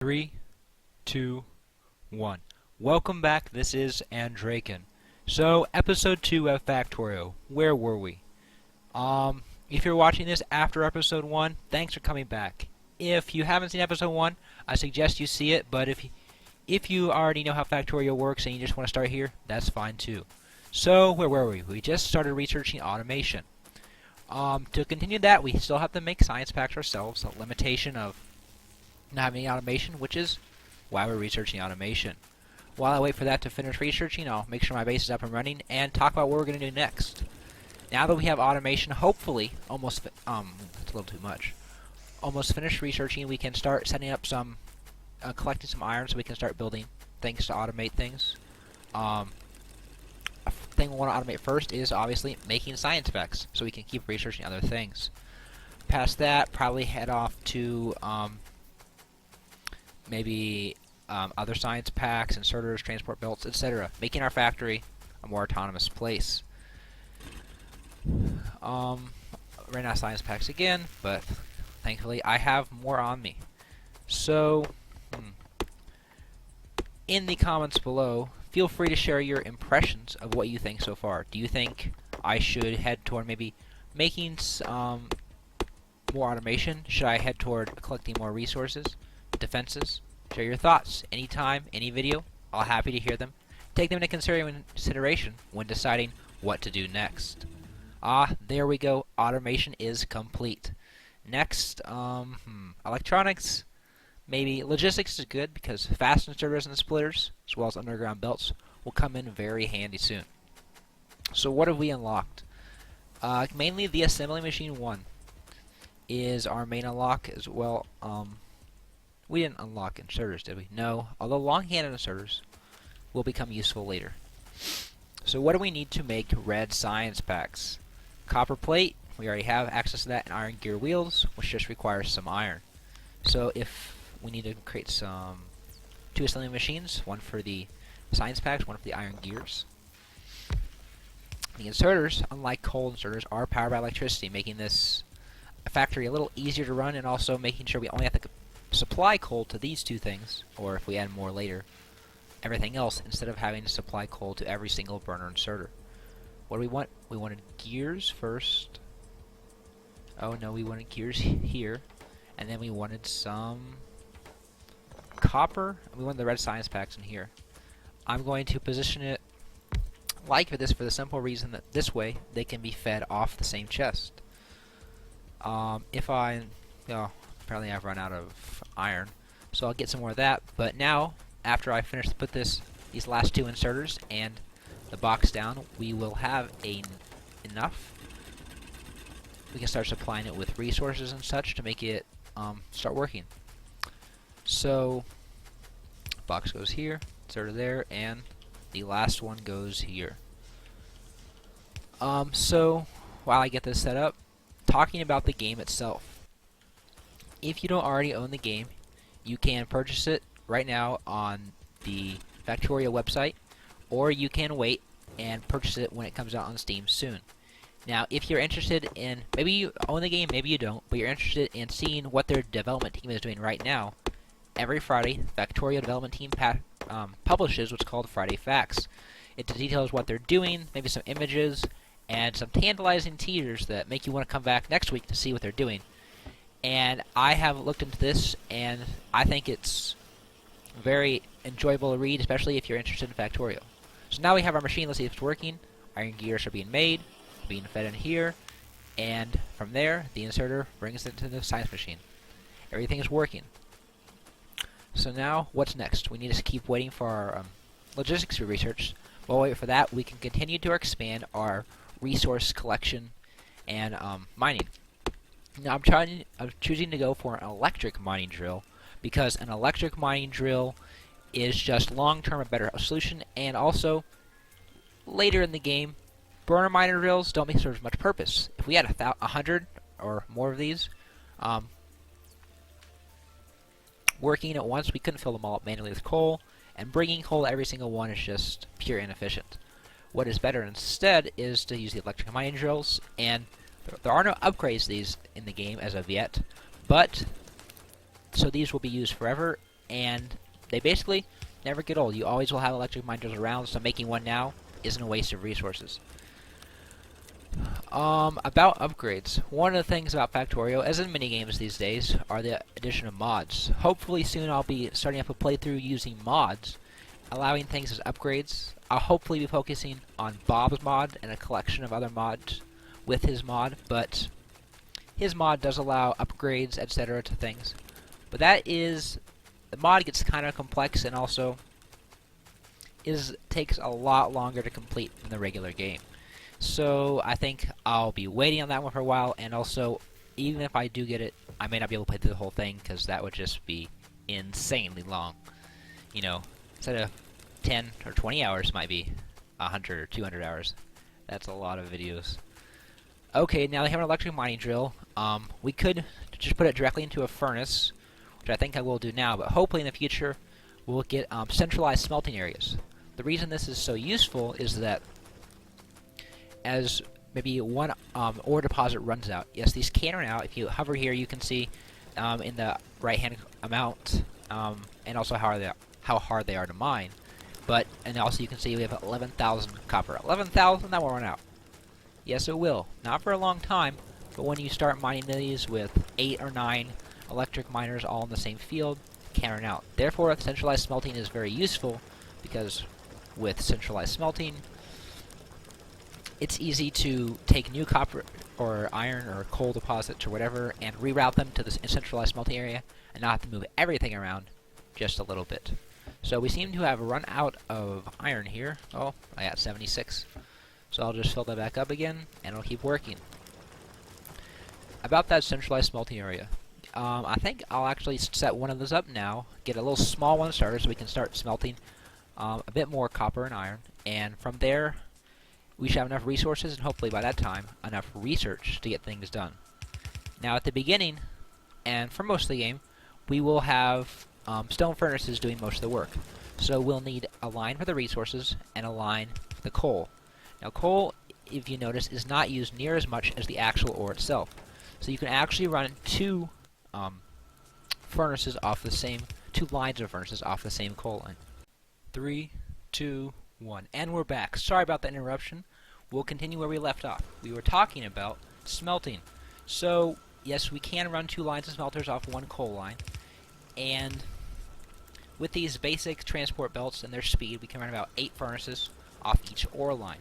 Three, two, one. Welcome back. This is Andraken. So, episode 2 of Factorio. Where were we? If you're watching this after episode 1, thanks for coming back. If you haven't seen episode 1, I suggest you see it, but if you already know how Factorio works and you just want to start here, that's fine too. So, where were we? We just started researching automation. To continue that, we still have to make science packs ourselves, a limitation of not having any automation, which is why we're researching automation. While I wait for that to finish researching, I'll make sure my base is up and running and talk about what we're going to do next. Now that we have automation, hopefully, that's a little too much. Almost finished researching, we can start setting up some, collecting some iron so we can start building things to automate things. A thing we want to automate first is obviously making science packs so we can keep researching other things. Past that, probably head off to maybe other science packs, inserters, transport belts, etc. Making our factory a more autonomous place. Ran out of science packs again, but thankfully I have more on me. So, in the comments below, feel free to share your impressions of what you think so far. Do you think I should head toward maybe making more automation? Should I head toward collecting more resources? Defenses? Share your thoughts anytime, any video. I'll happy to hear them. Take them into consideration when deciding what to do next. There we go. Automation is complete. Next, electronics. Maybe logistics is good because fast inserters and splitters, as well as underground belts, will come in very handy soon. So what have we unlocked? Mainly the assembly machine 1 is our main unlock as well. We didn't unlock inserters, did we? No, although long-handed inserters will become useful later. So what do we need to make red science packs? Copper plate, we already have access to that, and iron gear wheels, which just requires some iron. So if we need to create two assembly machines, one for the science packs, one for the iron gears. The inserters, unlike coal inserters, are powered by electricity, making this factory a little easier to run and also making sure we only have to supply coal to these two things, or if we add more later, everything else, instead of having to supply coal to every single burner inserter. What do we want? We wanted gears first. Oh no, we wanted gears here. And then we wanted some copper. We wanted the red science packs in here. I'm going to position it like this for the simple reason that this way they can be fed off the same chest. Apparently I've run out of iron, so I'll get some more of that. But now, after I finish to put these last two inserters and the box down, we will have enough. We can start supplying it with resources and such to make it start working. So, box goes here, inserter there, and the last one goes here. So, while I get this set up, talking about the game itself. If you don't already own the game, you can purchase it right now on the Factorio website, or you can wait and purchase it when it comes out on Steam soon. Now, if you're interested in, maybe you own the game, maybe you don't, but you're interested in seeing what their development team is doing right now, every Friday, Factorio development team publishes what's called Friday Facts. It details what they're doing, maybe some images, and some tantalizing teasers that make you want to come back next week to see what they're doing. And I have looked into this, and I think it's very enjoyable to read, especially if you're interested in Factorio. So now we have our machine. Let's see if it's working. Iron gears are being made, being fed in here, and from there, the inserter brings it to the science machine. Everything is working. So now, what's next? We need to keep waiting for our logistics to be researched. While we wait for that, we can continue to expand our resource collection and mining. Now I'm choosing to go for an electric mining drill because an electric mining drill is just long-term a better solution, and also later in the game, burner miner drills don't make as much purpose. If we had 100 or more of these working at once, we couldn't fill them all up manually with coal, and bringing coal to every single one is just pure inefficient. What is better instead is to use the electric mining drills, and there are no upgrades to these in the game as of yet, but so these will be used forever and they basically never get old. You always will have electric miners around, so making one now isn't a waste of resources. About upgrades. One of the things about Factorio, as in many games these days, are the addition of mods. Hopefully soon I'll be starting up a playthrough using mods, allowing things as upgrades. I'll hopefully be focusing on Bob's mod and a collection of other mods with his mod, but his mod does allow upgrades, etc. to things. But the mod gets kind of complex and also takes a lot longer to complete than the regular game. So I think I'll be waiting on that one for a while, and also, even if I do get it, I may not be able to play through the whole thing, because that would just be insanely long. You know, instead of 10 or 20 hours, might be 100 or 200 hours. That's a lot of videos. Okay, now they have an electric mining drill. We could just put it directly into a furnace, which I think I will do now, but hopefully in the future we'll get centralized smelting areas. The reason this is so useful is that as maybe one ore deposit runs out. Yes, these can run out. If you hover here, you can see in the right-hand amount, and also how hard they are to mine. And also you can see we have 11,000 copper. 11,000, that will run out. Yes, it will. Not for a long time, but when you start mining these with 8 or 9 electric miners all in the same field, it can run out. Therefore, centralized smelting is very useful, because with centralized smelting, it's easy to take new copper or iron or coal deposits or whatever and reroute them to this centralized smelting area and not have to move everything around just a little bit. So we seem to have run out of iron here. Oh, I got 76. So I'll just fill that back up again and it'll keep working. About that centralized smelting area, I think I'll actually set one of those up now, get a little small one started so we can start smelting a bit more copper and iron, and from there we should have enough resources, and hopefully by that time, enough research to get things done. Now at the beginning, and for most of the game, we will have stone furnaces doing most of the work. So we'll need a line for the resources, and a line for the coal. Now coal, if you notice, is not used near as much as the actual ore itself. So you can actually run two furnaces off the same, 2 lines of furnaces off the same coal line. 3, 2, 1. And we're back. Sorry about that interruption. We'll continue where we left off. We were talking about smelting. So, yes, we can run 2 lines of smelters off 1 coal line. And with these basic transport belts and their speed, we can run about 8 furnaces off each ore line.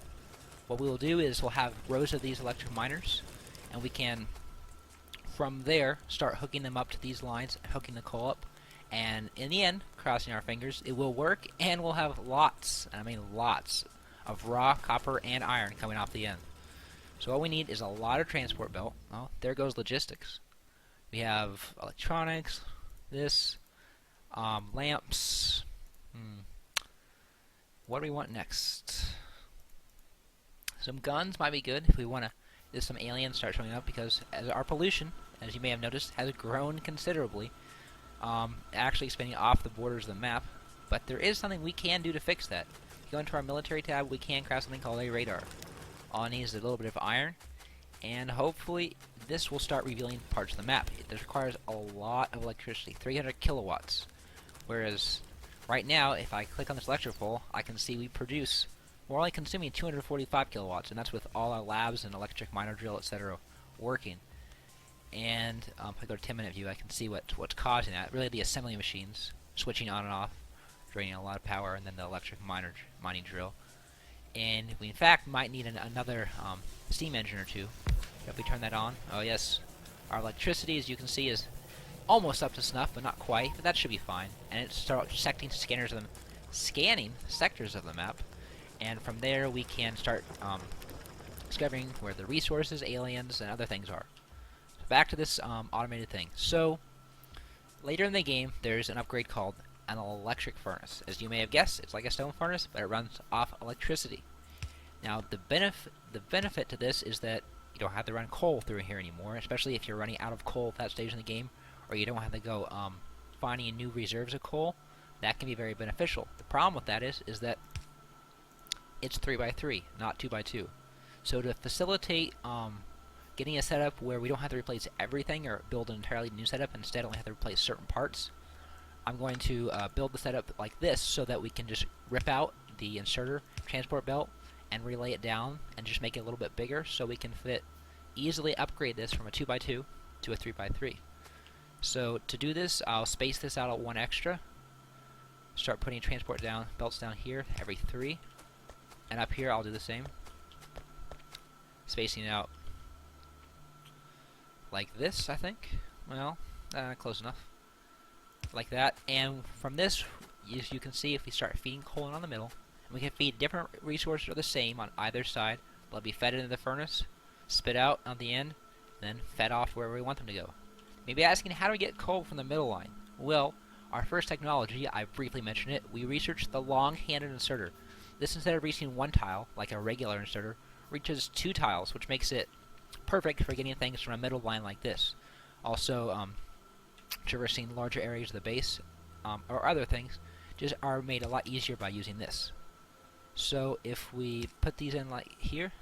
What we will do is we'll have rows of these electric miners, and we can, from there, start hooking them up to these lines, hooking the coal up. And in the end, crossing our fingers, it will work, and we'll have lots, and I mean lots, of raw copper and iron coming off the end. So all we need is a lot of transport belt. Oh, there goes logistics. We have electronics, this, lamps. What do we want next? Some guns might be good if we want to. There's some aliens start showing up, because as our pollution, as you may have noticed, has grown considerably. Actually expanding off the borders of the map, but there is something we can do to fix that. If you go into our military tab, we can craft something called a radar. All it needs is a little bit of iron, and hopefully this will start revealing parts of the map. This requires a lot of electricity, 300 kilowatts, whereas right now, if I click on this electric pole, I can see we're only consuming 245 kilowatts, and that's with all our labs and electric miner drill, etc. working. And if I go to 10-minute view, I can see what's causing that. Really, the assembly machines switching on and off, draining a lot of power, and then the electric mining drill. And we, in fact, might need another steam engine or two. If we turn that on, oh yes, our electricity, as you can see, is almost up to snuff, but not quite. But that should be fine. And it starts scanning sectors of the map, and from there we can start discovering where the resources, aliens, and other things are. Back to this automated thing. So, later in the game, there's an upgrade called an electric furnace. As you may have guessed, it's like a stone furnace, but it runs off electricity. Now, the benefit to this is that you don't have to run coal through here anymore, especially if you're running out of coal at that stage in the game, or you don't have to go finding new reserves of coal. That can be very beneficial. The problem with that is that it's 3x3, not 2x2. So to facilitate getting a setup where we don't have to replace everything or build an entirely new setup, instead only have to replace certain parts, I'm going to build the setup like this so that we can just rip out the inserter transport belt and relay it down and just make it a little bit bigger so we can easily upgrade this from a 2x2 to a 3x3. So to do this, I'll space this out at 1 extra. Start putting transport belts down here every 3. And up here I'll do the same. Spacing out like this, I think. Well, close enough. Like that. And from this, as you can see, if we start feeding coal on the middle, and we can feed different resources are the same on either side. They'll be fed into the furnace, spit out on the end, then fed off wherever we want them to go. Maybe asking, how do we get coal from the middle line? Well, our first technology, I briefly mentioned it, we researched the long-handed inserter. This, instead of reaching 1 tile, like a regular inserter, reaches 2 tiles, which makes it perfect for getting things from a middle line like this. Also, traversing larger areas of the base, or other things, just are made a lot easier by using this. So if we put these in like here,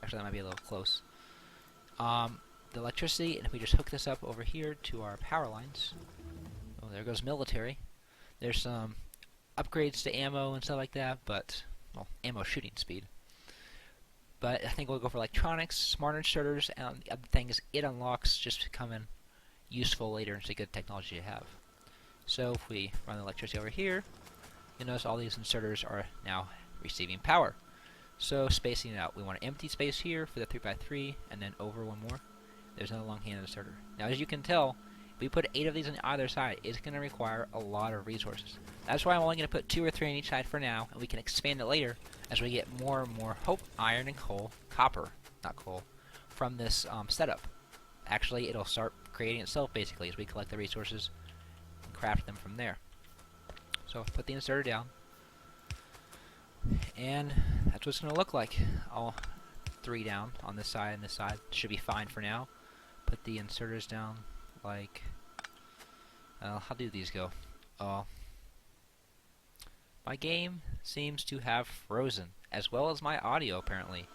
actually that might be a little close, the electricity, and if we just hook this up over here to our power lines, oh, there goes military. There's some upgrades to ammo and stuff like that, but, well, ammo shooting speed. But I think we'll go for electronics, smart inserters, and the other things it unlocks just to come in useful later. It's a good technology to have. So if we run the electricity over here, you'll notice all these inserters are now receiving power. So spacing it out, we want an empty space here for the 3x3, and then over 1 more. There's another long-handed inserter. Now, as you can tell, if we put 8 of these on either side, it's going to require a lot of resources. That's why I'm only going to put 2 or 3 on each side for now, and we can expand it later as we get more and more iron and coal, copper, not coal, from this setup. Actually, it'll start creating itself, basically, as we collect the resources and craft them from there. So, put the inserter down, and that's what it's going to look like. All 3 down on this side and this side. Should be fine for now. Put the inserters down like, how do these go? My game seems to have frozen, as well as my audio apparently.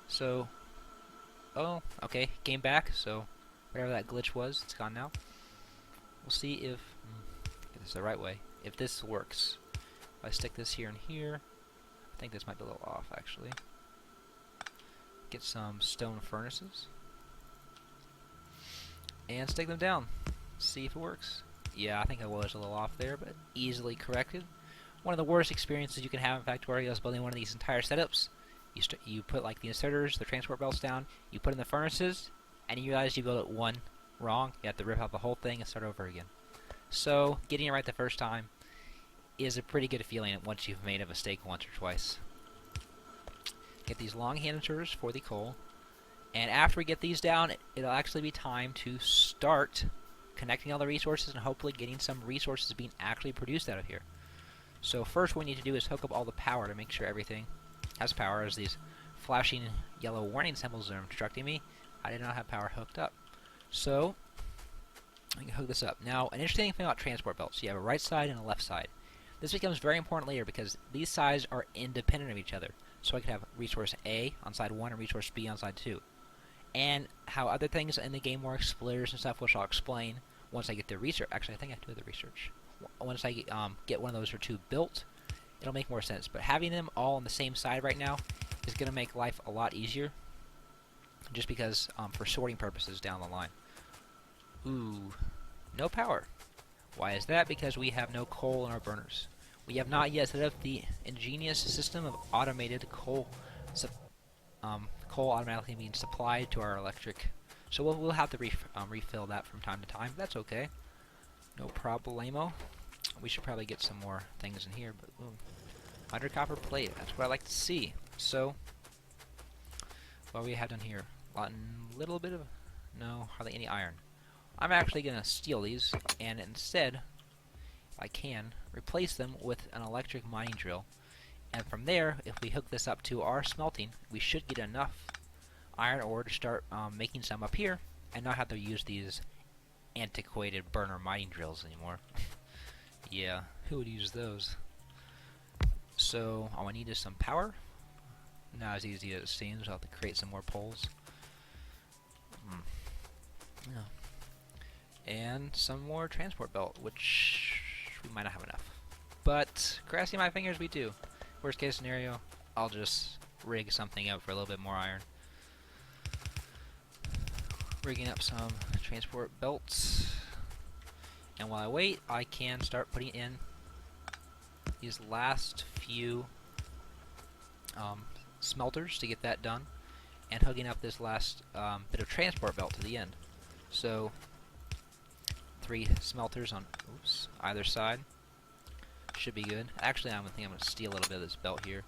So, okay, game back, so whatever that glitch was, it's gone now. We'll see if this is the right way, if this works. If I stick this here and here, I think this might be a little off actually. Get some stone furnaces and stick them down. See if it works. Yeah, I think I was a little off there, but easily corrected. One of the worst experiences you can have in Factorio is building one of these entire setups. You put like the inserters, the transport belts down, you put in the furnaces, and you realize you built it one wrong. You have to rip out the whole thing and start over again. So, getting it right the first time is a pretty good feeling once you've made a mistake once or twice. Get these long-hand inserters for the coal, and after we get these down, it'll actually be time to start connecting all the resources and hopefully getting some resources being actually produced out of here. So first what we need to do is hook up all the power to make sure everything has power, as these flashing yellow warning symbols are instructing me. I did not have power hooked up. So I can hook this up. Now, an interesting thing about transport belts, you have a right side and a left side. This becomes very important later because these sides are independent of each other. So I could have resource A on side 1 and resource B on side 2. And how other things in the game work, splitters and stuff, which I'll explain once I get the research. Actually, I think I have to do the research. Once I get one of those or 2 built, it'll make more sense. But having them all on the same side right now is going to make life a lot easier, just because for sorting purposes down the line. Ooh, no power. Why is that? Because we have no coal in our burners. We have not yet set up the ingenious system of automated coal automatically being supplied to our electric. So we'll have to refill that from time to time. That's okay. No problemo. We should probably get some more things in here, but boom. Under copper plate. That's what I like to see. So, what we have done here? Little bit of, no, hardly any iron. I'm actually going to steal these, and instead, if I can, replace them with an electric mining drill. And from there, if we hook this up to our smelting, we should get enough iron ore to start making some up here, and not have to use these antiquated burner mining drills anymore. Yeah, who would use those? So, all I need is some power. Not as easy as it seems. I'll have to create some more poles. Yeah. And some more transport belt, which we might not have enough. But crossing my fingers, we do. Worst case scenario, I'll just rig something up for a little bit more iron. Rigging up some transport belts. And while I wait, I can start putting in these last few smelters to get that done, and hooking up this last bit of transport belt to the end. So 3 smelters on either side should be good. Actually, I think I'm going to steal a little bit of this belt here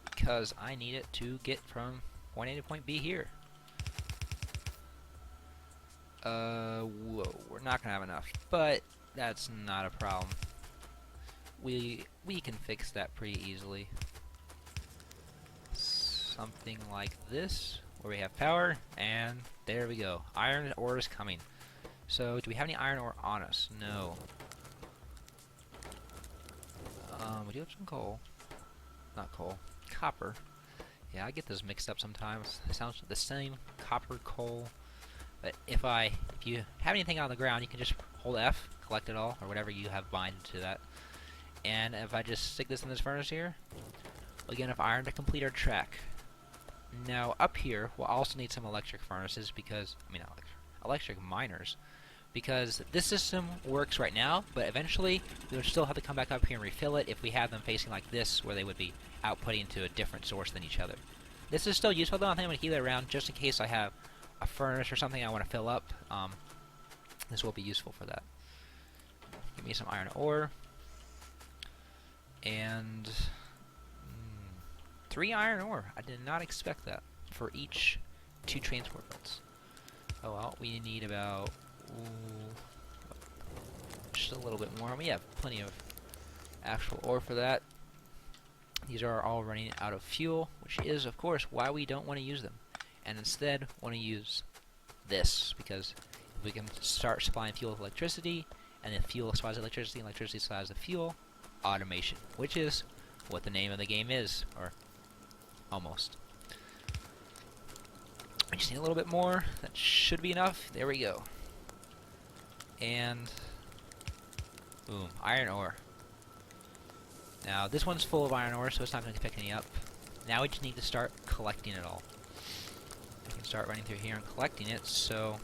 because I need it to get from point A to point B here. Whoa, we're not gonna have enough, but that's not a problem. We can fix that pretty easily. Something like this, where we have power, and there we go. Iron ore is coming. So, do we have any iron ore on us? No. We do have some coal. Not coal. Copper. Yeah, I get those mixed up sometimes. It sounds the same. Copper, coal. But if you have anything on the ground, you can just hold F, collect it all, or whatever you have bind to that. And if I just stick this in this furnace here, we'll get enough iron to complete our track. Now up here, we'll also need some electric furnaces because, electric miners, because this system works right now, but eventually we would still have to come back up here and refill it if we have them facing like this, where they would be outputting to a different source than each other. This is still useful though. I think I'm going to keep it around just in case I have a furnace or something I want to fill up. This will be useful for that. Give me some iron ore. And 3 iron ore. I did not expect that for each 2 transport belts. Oh well, we need about just a little bit more. We have plenty of actual ore for that. These are all running out of fuel, which is of course why we don't want to use them, and instead want to use this, because if we can start supplying fuel with electricity, and then fuel supplies electricity, and electricity supplies the fuel, automation, which is what the name of the game is, or almost. I just need a little bit more. That should be enough. There we go. And boom, iron ore. Now this one's full of iron ore, so it's not going to pick any up. Now we just need to start collecting it all. I can start running through here and collecting it, so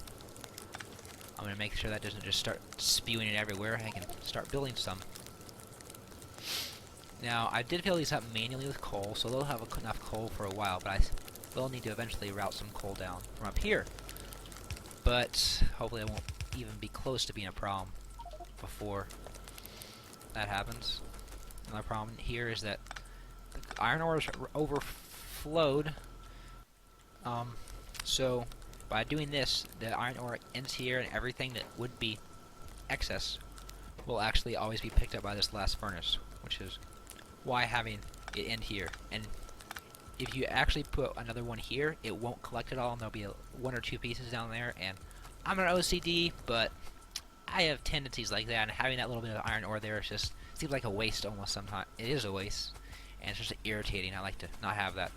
I'm going to make sure that doesn't just start spewing it everywhere. I can start building some. Now, I did fill these up manually with coal, so they'll have enough coal for a while, but I will need to eventually route some coal down from up here. But hopefully it won't even be close to being a problem before that happens. Another problem here is that the iron ore is overflowed. So by doing this, the iron ore ends here, and everything that would be excess will actually always be picked up by this last furnace, which is why having it end here. And if you actually put another one here, it won't collect it all, and there'll be 1 or 2 pieces down there. And I'm an OCD, but I have tendencies like that, and having that little bit of iron ore there just seems like a waste almost sometimes. It is a waste, and it's just irritating. I like to not have that.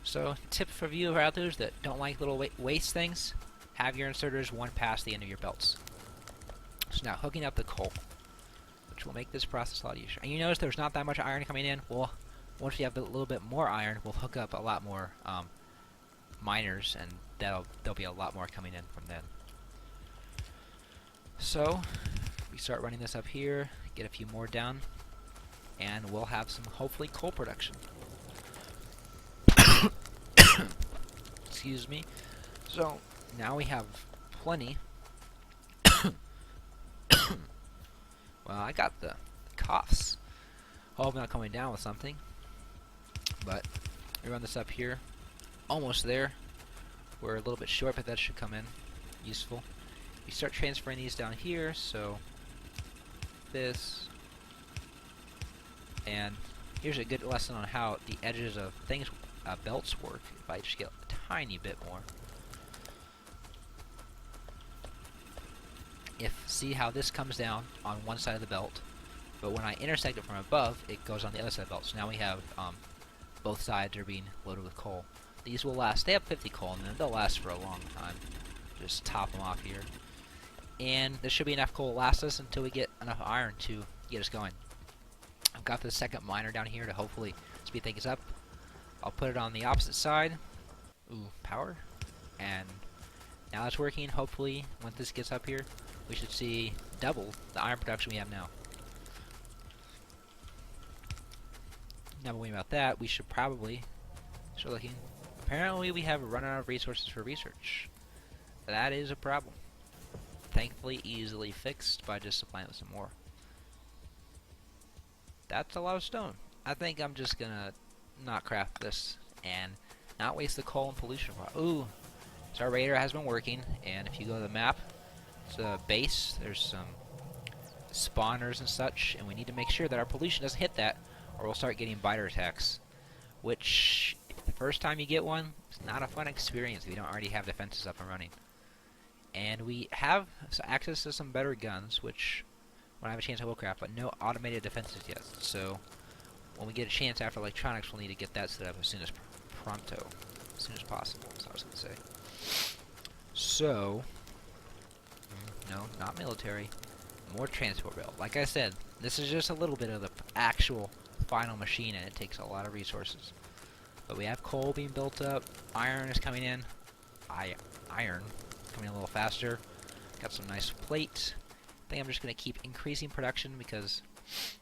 So, tip for you out there that don't like little waste things, have your inserters one past the end of your belts. So now, hooking up the coal, which will make this process a lot easier. And you notice there's not that much iron coming in. Well, once we have a little bit more iron, we'll hook up a lot more miners, and there'll be a lot more coming in from then. So, we start running this up here, get a few more down, and we'll have some, hopefully, coal production. Excuse me. So, now we have plenty. Well, I got the coughs. Hope I'm not coming down with something. But, we run this up here. Almost there. We're a little bit short, but that should come in useful. We start transferring these down here, so this. And here's a good lesson on how the edges of things, belts work. If I just get a tiny bit more. See how this comes down on one side of the belt, but when I intersect it from above, it goes on the other side of the belt. So now we have both sides are being loaded with coal. These will last. They have 50 coal in them. They'll last for a long time. Just top them off here. And there should be enough coal to last us until we get enough iron to get us going. I've got the second miner down here to hopefully speed things up. I'll put it on the opposite side. Ooh, power. And now it's working. Hopefully, once this gets up here, we should see double the iron production we have now. Now, worrying about that, we should probably start looking. Apparently, we have run out of resources for research. That is a problem. Thankfully, easily fixed by just supplying with some more. That's a lot of stone. I think I'm just gonna not craft this and not waste the coal and pollution. Ooh, so our radar has been working, and if you go to the map, it's a base. There's some spawners and such, and we need to make sure that our pollution doesn't hit that, or we'll start getting biter attacks. Which, the first time you get one, it's not a fun experience if you don't already have defenses up and running. And we have access to some better guns, which when I have a chance I will craft, but no automated defenses yet. So when we get a chance after electronics, we'll need to get that set up as soon as pronto, as soon as possible. That's what I was going to say. So, no, not military, more transport rail. Like I said, this is just a little bit of the actual final machine, and it takes a lot of resources. But we have coal being built up, iron is coming in, iron coming in a little faster. Got some nice plate. I think I'm just going to keep increasing production because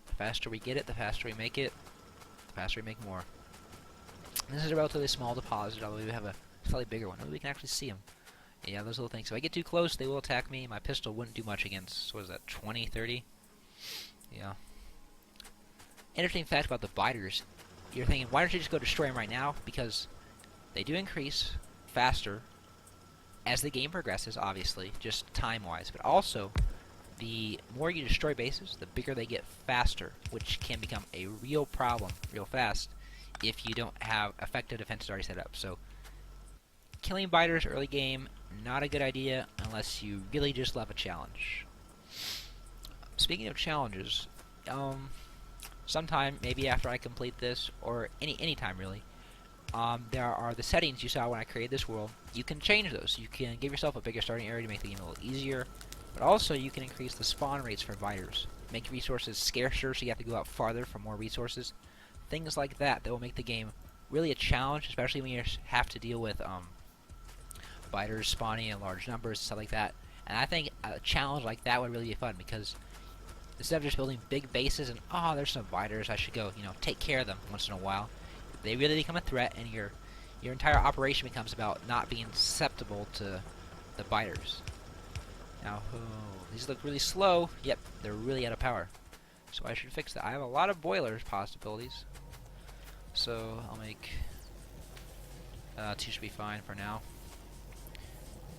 the faster we get it, the faster we make it, the faster we make more. This is a relatively small deposit, although we have a slightly bigger one. Maybe we can actually see them. Yeah, those little things. If I get too close, they will attack me. My pistol wouldn't do much against, what is that, 20, 30? Yeah. Interesting fact about the biters. You're thinking, why don't you just go destroy them right now? Because they do increase faster as the game progresses, obviously, just time-wise. But also, the more you destroy bases, the bigger they get faster, which can become a real problem real fast if you don't have effective defenses already set up. So, killing biters early game, not a good idea unless you really just love a challenge. Speaking of challenges, sometime, maybe after I complete this, or any time really, there are the settings you saw when I created this world. You can change those. You can give yourself a bigger starting area to make the game a little easier, but also you can increase the spawn rates for biters, make resources scarcer so you have to go out farther for more resources. Things like that will make the game really a challenge, especially when you have to deal with biters spawning in large numbers and stuff like that. And I think a challenge like that would really be fun because instead of just building big bases and, oh, there's some biters, I should go, take care of them once in a while. They really become a threat, and your entire operation becomes about not being susceptible to the biters. Now, these look really slow. Yep, they're really out of power. So I should fix that. I have a lot of boilers possibilities. So I'll make 2 should be fine for now.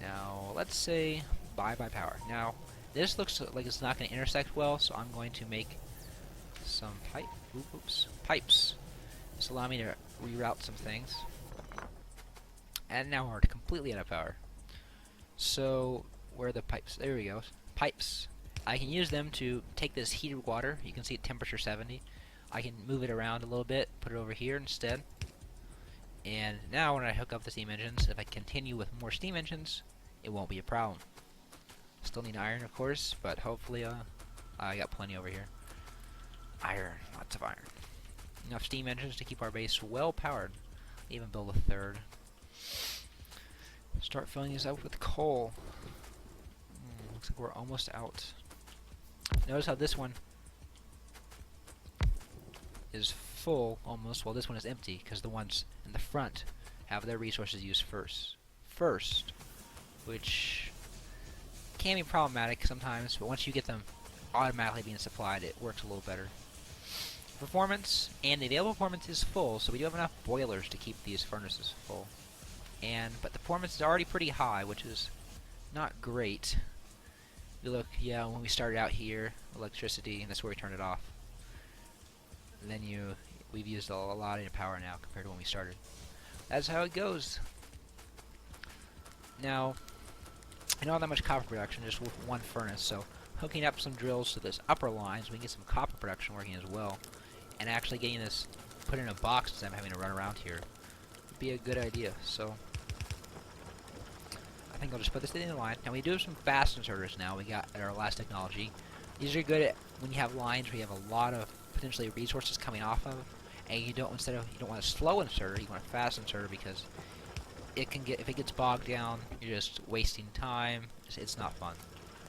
Now, let's say bye power. Now, this looks like it's not going to intersect well, so I'm going to make some pipes. This allow me to reroute some things. And now we're completely out of power. So, where are the pipes? There we go. Pipes. I can use them to take this heated water. You can see at temperature 70. I can move it around a little bit, put it over here instead. And now when I hook up the steam engines, if I continue with more steam engines, it won't be a problem. Still need iron, of course, but hopefully I got plenty over here. Iron. Lots of iron. Enough steam engines to keep our base well powered. Even build a third. Start filling these up with coal. Looks like we're almost out. Notice how this one is full almost, while this one is empty, because the ones in the front have their resources used first, which can be problematic sometimes, but once you get them automatically being supplied, it works a little better. Performance, and the available performance is full, so we do have enough boilers to keep these furnaces full. But the performance is already pretty high, which is not great. You look, yeah, when we started out here, electricity, and that's where we turned it off. And then we've used a lot of power now compared to when we started. That's how it goes. Now, I don't have that much copper production, just with one furnace, so hooking up some drills to this upper line so we can get some copper production working as well, and actually getting this put in a box instead of having to run around here would be a good idea. So I think I'll just put this in the line. Now we do have some fast inserters now. We got our last technology. These are good at when you have lines where you have a lot of potentially resources coming off of, and you don't you don't want a slow inserter, you want a fast inserter because it can get if it gets bogged down, you're just wasting time. It's not fun.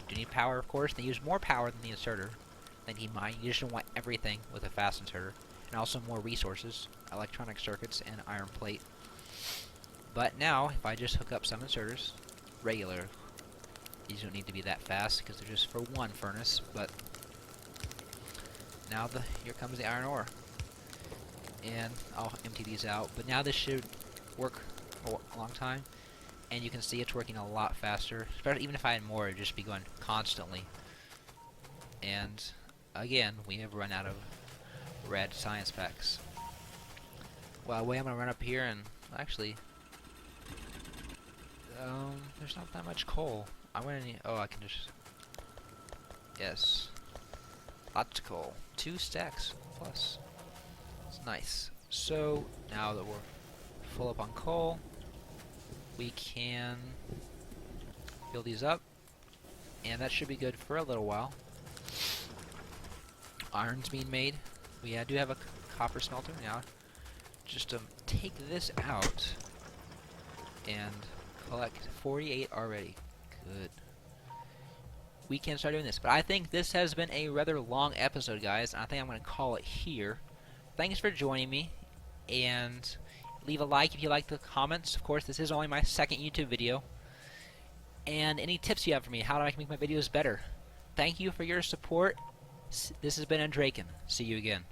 Do you need power? Of course. They use more power than the inserter. They need mine. You just don't want everything with a fast inserter, and also more resources, electronic circuits, and iron plate. But now, if I just hook up some inserters, regular, these don't need to be that fast because they're just for one furnace. But now here comes the iron ore, and I'll empty these out. But now this should work for a long time, and you can see it's working a lot faster. Especially even if I had more, it'd just be going constantly. And again, we have run out of red science packs. Well, wait, I'm gonna run up here and actually, there's not that much coal. I'm gonna need. Oh, I can just. Yes. Lots of coal. 2 stacks plus. It's nice. So now that we're full up on coal, we can fill these up, and that should be good for a little while. Iron's being made. We do have a copper smelter now. Just take this out and collect 48 already. Good. We can start doing this, but I think this has been a rather long episode, guys. And I think I'm going to call it here. Thanks for joining me, and leave a like if you like the comments. Of course, this is only my second YouTube video. And any tips you have for me, how do I make my videos better? Thank you for your support. This has been Andraken. See you again.